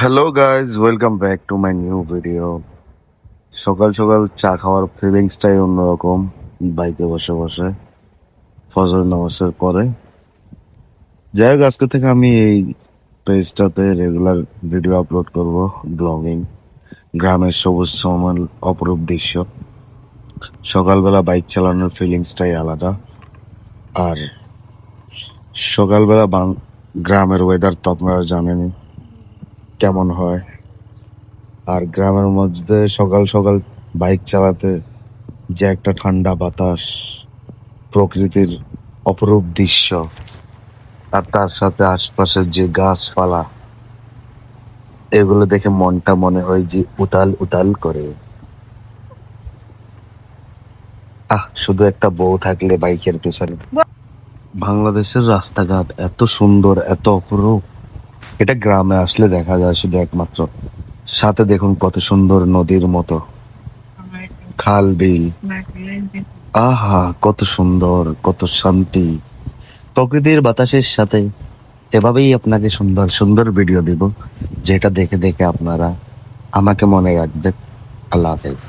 Hello guys, welcome back to my new video. সকাল সকাল চা খাওয়ার ফিলিংসটাই অন্যরকম। বাইকে বসে বসে ফজর নামাজের পরে। যাই হোক, আজকে থেকে আমি এই পেজটাতে রেগুলার ভিডিও আপলোড করব, ব্লগিং, গ্রামের সবুজ সমাল অপরূপ দৃশ্য। সকালবেলা বাইক চালানোর ফিলিংসটাই আলাদা। আর সকালবেলা গ্রামের ওয়েদার তো আপনারা জানেনই কেমন হয়। আর গ্রামের মধ্যে সকাল সকাল বাইক চালাতে যে একটা ঠান্ডা বাতাস, প্রকৃতির অপরূপ দৃশ্য, আর তার সাথে আশপাশের যে গাছপালা, এগুলো দেখে মনটা মনে হয় যে উতাল উতাল করে। শুধু একটা বউ থাকলে বাইকের পেছনে। বাংলাদেশের রাস্তাঘাট এত সুন্দর, এত অপরূপ, এটা গ্রামে আসলে দেখা যায় শুধু একমাত্র। সাথে দেখুন কত সুন্দর নদীর মতো খাল বিল। আহা, কত সুন্দর, কত শান্তি প্রকৃতির বাতাসের সাথে। এভাবেই আপনাকে সুন্দর সুন্দর ভিডিও দিব, যেটা দেখে দেখে আপনারা আমাকে মনে রাখবেন। আল্লাহ হাফেজ।